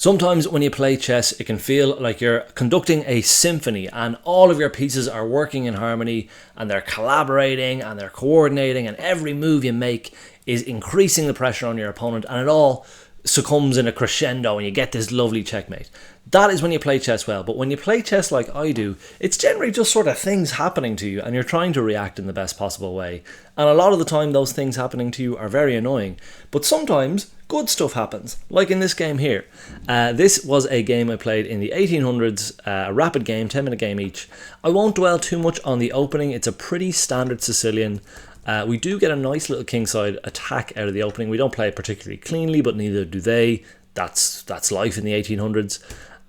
Sometimes when you play chess, it can feel like you're conducting a symphony and all of your pieces are working in harmony and they're collaborating and they're coordinating, and every move you make is increasing the pressure on your opponent, and it all succumbs in a crescendo and you get this lovely checkmate. That is when you play chess well. But when you play chess like I do, it's generally just sort of things happening to you and you're trying to react in the best possible way. And a lot of the time those things happening to you are very annoying. But sometimes good stuff happens, like in this game here. This was a game I played in the 1800s, a rapid game, 10-minute game each. I won't dwell too much on the opening. It's a pretty standard Sicilian. We do get a nice little kingside attack out of the opening. We don't play it particularly cleanly, but neither do they. That's life in the 1800s.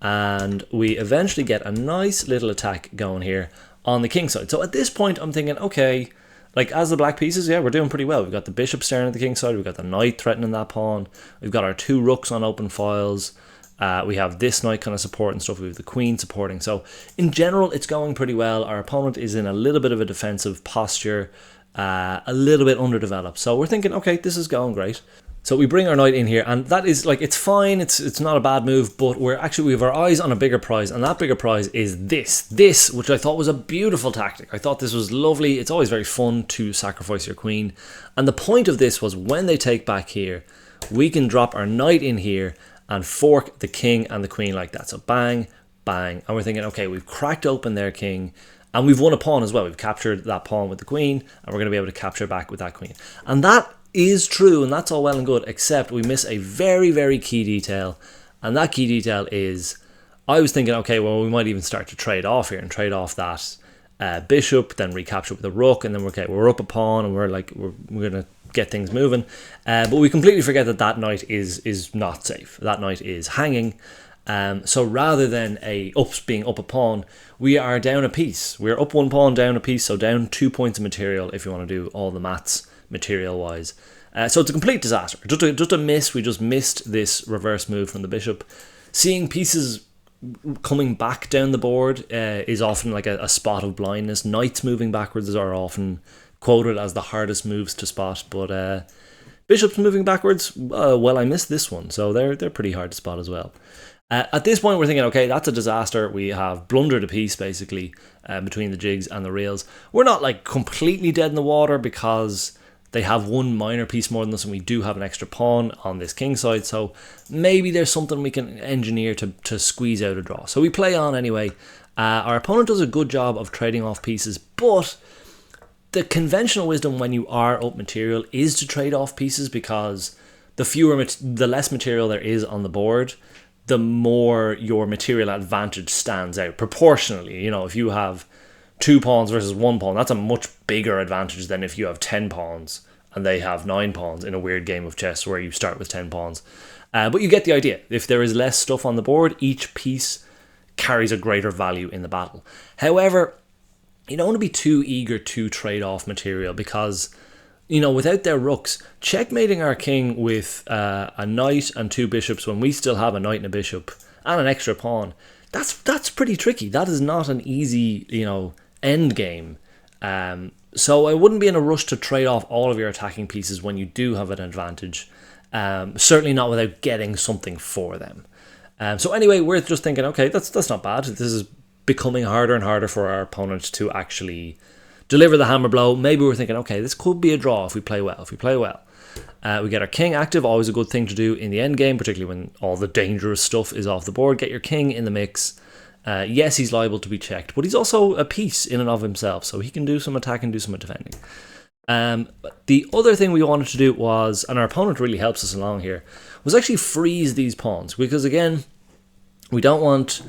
And we eventually get a nice little attack going here on the kingside. So at this point, I'm thinking, okay, like as the black pieces, yeah, we're doing pretty well. We've got the bishop staring at the kingside. We've got the knight threatening that pawn. We've got our two rooks on open files. We have this knight kind of supporting stuff. We have the queen supporting. So in general, it's going pretty well. Our opponent is in a little bit of a defensive posture, a little bit underdeveloped. So we're thinking, okay, this is going great. So we bring our knight in here, and that is like, it's fine, it's not a bad move, but we have our eyes on a bigger prize, and that bigger prize is this, which I thought was a beautiful tactic. I thought this was lovely. It's always very fun to sacrifice your queen, and the point of this was when they take back here, we can drop our knight in here and fork the king and the queen like that. So bang, bang, and we're thinking, okay, we've cracked open their king, and we've won a pawn as well. We've captured that pawn with the queen, and we're going to be able to capture back with that queen. And that is true, and that's all well and good, except we miss a very, very key detail. And that key detail is, I was thinking, okay, well, we might even start to trade off here and trade off that bishop, then recapture with the rook, and then we're up a pawn, and we're going to get things moving. But we completely forget that that knight is not safe. That knight is hanging. So rather than being up a pawn, we are down a piece. We're up one pawn, down a piece, so down 2 points of material if you want to do all the maths material wise. So it's a complete disaster. Just a miss. We just missed this reverse move from the bishop. Seeing pieces coming back down the board is often like a spot of blindness. Knights moving backwards are often quoted as the hardest moves to spot, but bishops moving backwards, well, I missed this one, so they're pretty hard to spot as well. At this point, we're thinking, okay, that's a disaster. We have blundered a piece, basically, between the jigs and the reels. We're not like completely dead in the water because they have one minor piece more than us, and we do have an extra pawn on this king side, so maybe there's something we can engineer to squeeze out a draw. So we play on anyway. Our opponent does a good job of trading off pieces, but the conventional wisdom when you are up material is to trade off pieces, because the less material there is on the board, the more your material advantage stands out proportionally. You know, if you have 2 pawns versus 1 pawn, that's a much bigger advantage than if you have 10 pawns and they have 9 pawns in a weird game of chess where you start with 10 pawns. But you get the idea. If there is less stuff on the board, each piece carries a greater value in the battle. However, you don't want to be too eager to trade off material, because, you know, without their rooks, checkmating our king with a knight and 2 bishops when we still have a knight and a bishop and an extra pawn, that's pretty tricky. That is not an easy, end game. So I wouldn't be in a rush to trade off all of your attacking pieces when you do have an advantage. Certainly not without getting something for them. So anyway, we're just thinking, okay, that's not bad. This is becoming harder and harder for our opponent to actually deliver the hammer blow. Maybe we're thinking, okay, this could be a draw if we play well. We get our king active, always a good thing to do in the end game, particularly when all the dangerous stuff is off the board. Get your king in the mix. Yes, he's liable to be checked, but he's also a piece in and of himself, so he can do some attack and do some defending. The other thing we wanted to do was, and our opponent really helps us along here, was actually freeze these pawns, because again, we don't want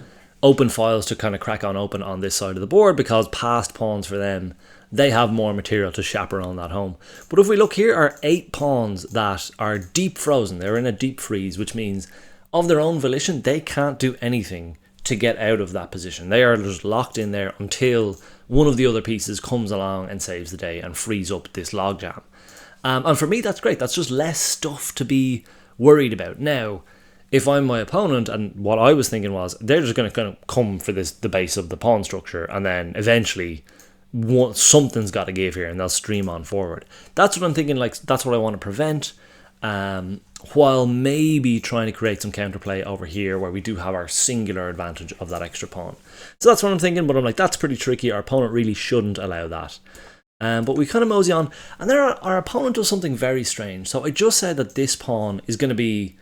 open files to kind of crack on open on this side of the board, because past pawns for them, they have more material to chaperone that home. But if we look here, are 8 pawns that are deep frozen. They're in a deep freeze, which means of their own volition, they can't do anything to get out of that position. They are just locked in there until one of the other pieces comes along and saves the day and frees up this logjam. And for me, that's great. That's just less stuff to be worried about. Now, if I'm my opponent, and what I was thinking was, they're just going to kind of come for the base of the pawn structure, and then eventually something's got to give here and they'll stream on forward. That's what I'm thinking, like, that's what I want to prevent. while maybe trying to create some counterplay over here where we do have our singular advantage of that extra pawn. So that's what I'm thinking, but I'm like, that's pretty tricky. Our opponent really shouldn't allow that. But we kind of mosey on, and then our opponent does something very strange. So I just said that this pawn is going to be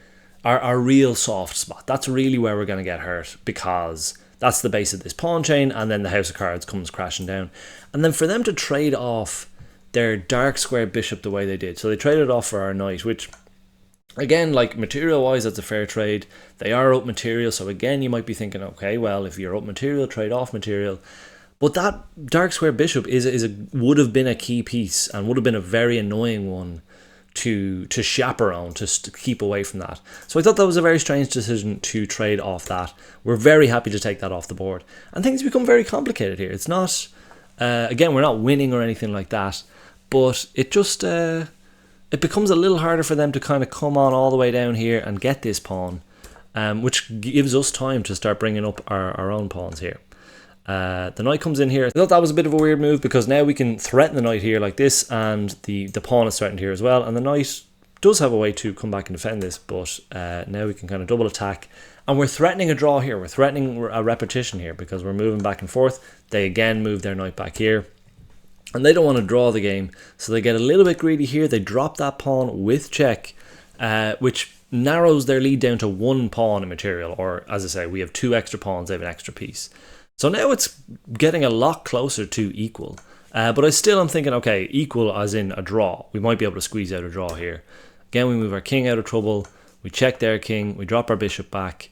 our real soft spot. That's really where we're going to get hurt, because that's the base of this pawn chain, and then the house of cards comes crashing down. And then for them to trade off their dark square bishop the way they did, so they traded off for our knight, which, again, like material wise, that's a fair trade. They are up material, so again, you might be thinking, okay, well, if you're up material, trade off material. But that dark square bishop would have been a key piece, and would have been a very annoying one to chaperone, to keep away from that. So I thought that was a very strange decision to trade off that. We're very happy to take that off the board, and things become very complicated here. It's not, again, we're not winning or anything like that, but it just it becomes a little harder for them to kind of come on all the way down here and get this pawn, which gives us time to start bringing up our own pawns here. The knight comes in here. I thought that was a bit of a weird move, because now we can threaten the knight here like this, and the pawn is threatened here as well, and the knight does have a way to come back and defend this, but now we can kind of double attack, and we're threatening a draw here. We're threatening a repetition here, because we're moving back and forth. They again move their knight back here, and they don't want to draw the game, so they get a little bit greedy here. They drop that pawn with check, which narrows their lead down to one pawn in material, or as I say, we have two extra pawns, they have an extra piece. So now it's getting a lot closer to equal. But I still am thinking, okay, equal as in a draw. We might be able to squeeze out a draw here. Again, we move our king out of trouble. We check their king. We drop our bishop back.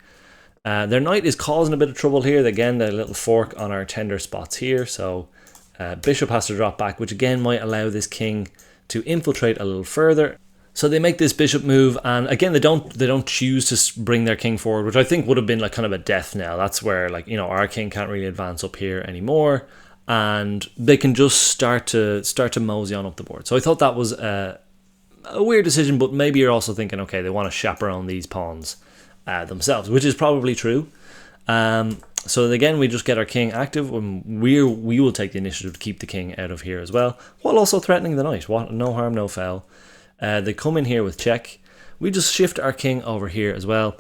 Their knight is causing a bit of trouble here. Again, the little fork on our tender spots here. So bishop has to drop back, which again might allow this king to infiltrate a little further. So they make this bishop move, and again they don't choose to bring their king forward, which I think would have been like kind of a death knell. That's where, like, you know, our king can't really advance up here anymore, and they can just start to mosey on up the board. So I thought that was a weird decision, but maybe you're also thinking, okay, they want to chaperone these pawns themselves, which is probably true. So again, we just get our king active, and we will take the initiative to keep the king out of here as well, while also threatening the knight. No harm, no foul. They come in here with check. We just shift our king over here as well.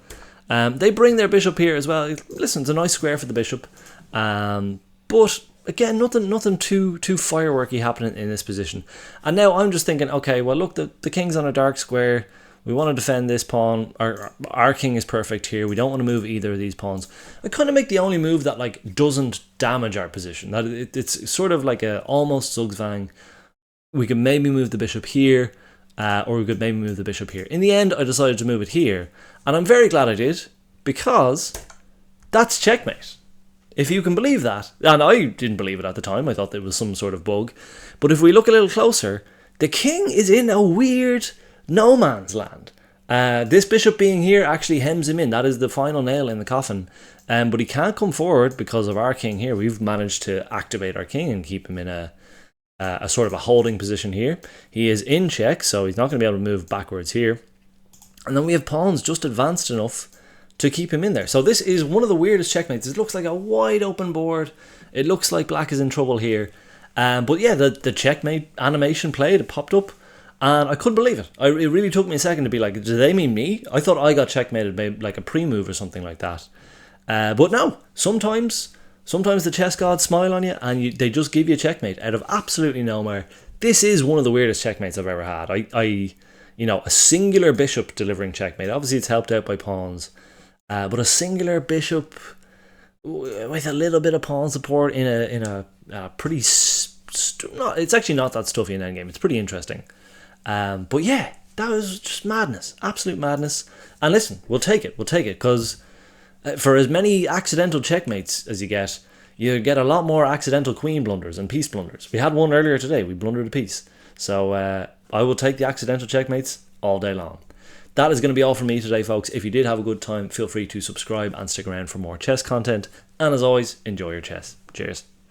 They bring their bishop here as well. Listen, it's a nice square for the bishop. But again, nothing too fireworky happening in this position. And now I'm just thinking, okay, well look, the king's on a dark square. We want to defend this pawn. Our king is perfect here. We don't want to move either of these pawns. I kind of make the only move that like doesn't damage our position. That it's sort of like a almost Zugzwang. We can maybe move the bishop here. Or we could maybe move the bishop here. In the end, I decided to move it here. And I'm very glad I did, because that's checkmate. If you can believe that. And I didn't believe it at the time. I thought there was some sort of bug. But if we look a little closer, the king is in a weird no man's land. This bishop being here actually hems him in. That is the final nail in the coffin. But he can't come forward because of our king here. We've managed to activate our king and keep him in a sort of a holding position here. He is in check, so he's not going to be able to move backwards here. And then we have pawns just advanced enough to keep him in there. So this is one of the weirdest checkmates. It looks like a wide open board. It looks like black is in trouble here. But yeah, the checkmate animation played, it popped up, and I couldn't believe it. It really took me a second to be like, do they mean me? I thought I got checkmated by like a pre-move or something like that. But no, sometimes the chess gods smile on you, and they just give you a checkmate out of absolutely nowhere. This is one of the weirdest checkmates I've ever had. You know, a singular bishop delivering checkmate. Obviously, it's helped out by pawns, but a singular bishop with a little bit of pawn support in a pretty. It's actually not that stuffy in endgame. It's pretty interesting. But yeah, that was just madness, absolute madness. And listen, we'll take it because. For as many accidental checkmates as you get a lot more accidental queen blunders and piece blunders. We had one earlier today. We blundered a piece. So I will take the accidental checkmates all day long. That is going to be all from me today, folks. If you did have a good time, feel free to subscribe and stick around for more chess content. And as always, enjoy your chess. Cheers.